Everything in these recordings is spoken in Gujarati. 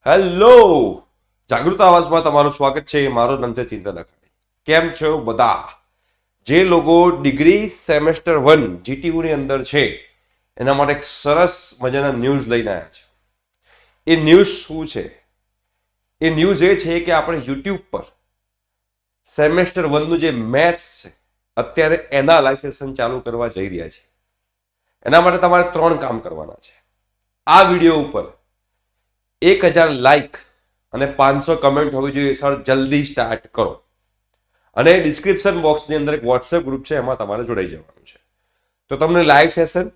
હેલો, જાગૃત આવાજમાં તમારું સ્વાગત છે. મારું નામ છે ચિંતન અખાણી. કેમ છો બધા? જે લોકો ડિગ્રી સેમેસ્ટર 1 GTU ની અંદર છે એના માટે એક સરસ મજાના ન્યૂઝ લઈને આવ્યા છે. એ ન્યૂઝ શું છે? એ ન્યૂઝ એ છે કે આપણે યુટ્યુબ પર સેમેસ્ટર 1 નું જે મેથ્સ છે અત્યારે એનાલાઇઝેશન ચાલુ કરવા જઈ રહ્યા છે. એના માટે તમારે 3 કામ કરવાના છે. આ વિડીયો ઉપર 1000 લાઈક અને 500 કમેન્ટ હોવી જોઈએ. સર જલ્દી સ્ટાર્ટ કરો. અને ડિસ્ક્રિપ્શન બોક્સની અંદર એક વોટ્સએપ ગ્રુપ છે, એમાં તમારે જોડાઈ જવાનું છે. તો તમને live session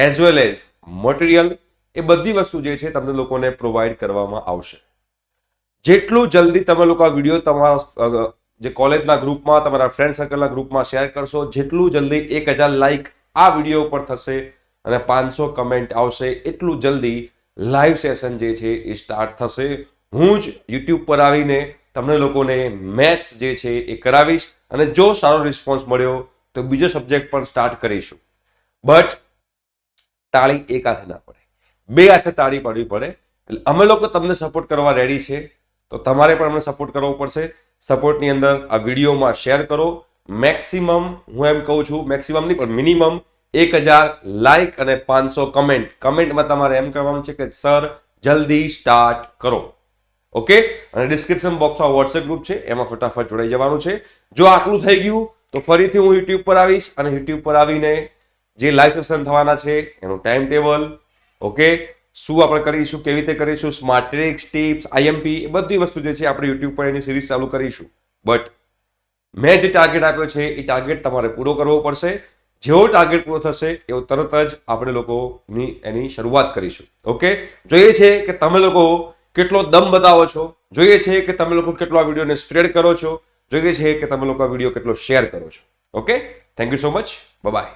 as well as material એ બધી વસ્તુ જે છે તમને લોકોને પ્રોવાઈડ કરવામાં આવશે. જેટલું જલ્દી તમે લોકો આ વિડીયો તમારા જે કોલેજના ગ્રુપમાં, તમારા ફ્રેન્ડ સર્કલના ગ્રુપમાં શેર કરશો, જેટલું જલ્દી 1000 લાઈક આ વિડીયો ઉપર થશે અને 500 કમેન્ટ આવશે, એટલું જલ્દી લાઈવ સેશન જે છે એ સ્ટાર્ટ થશે. હું જ યુટ્યુબ પર આવીને તમને લોકોને મેથ્સ જે છે એ કરાવીશ અને જો સારો રિસ્પોન્સ મળ્યો તો બીજો સબ્જેક્ટ પણ સ્ટાર્ટ કરીશું. બટ તાળી એક હાથે ના પડે, 2 હાથે તાળી પાડવી પડે. એટલે અમે લોકો તમને સપોર્ટ કરવા રેડી છે, તો તમારે પણ અમને સપોર્ટ કરવો પડશે. સપોર્ટની અંદર આ વિડીયોમાં શેર કરો. મેક્સિમમ, હું એમ કહું છું, મેક્સિમમ નહીં પણ મિનિમમ 1000 લાઈક અને 500 કમેન્ટ. કમેન્ટમાં તમારે એમ કહેવાનું છે કે સર જલ્દી સ્ટાર્ટ કરો. ઓકે? અને ડિસ્ક્રિપ્શન બોક્સમાં વોટ્સએપ ગ્રુપ છે, એમાં ફટાફટ જોડાઈ જવાનું છે. જો આટલું થઈ ગયું તો ફરીથી હું યુટ્યુબ પર આવીશ અને યુટ્યુબ પર આવીને જે લાઈવ સેશન થવાના છે એનું ટાઈમ ટેબલ, ઓકે, શું આપણે કરીશું, કેવી રીતે કરીશું, સ્માર્ટ ટ્રિક્સ, ટિપ્સ, IMP, એ બધી વસ્તુ જે છે આપણે યુટ્યુબ પર એની સિરીઝ ચાલુ કરીશું. બટ મેં જે ટાર્ગેટ આપ્યો છે એ ટાર્ગેટ તમારે પૂરો કરવો પડશે. જેવો ટાર્ગેટ પૂરો થશે એવો તરત જ આપણે લોકોની એની શરૂઆત કરીશું. ઓકે? જોઈએ છે કે તમે લોકો કેટલો દમ બતાવો છો, જોઈએ છે કે તમે લોકો કેટલો આ વિડીયોને સ્પ્રેડ કરો છો, જોઈએ છે કે તમે લોકો આ વિડીયો કેટલો શેર કરો છો. Okay? Thank you so much. By.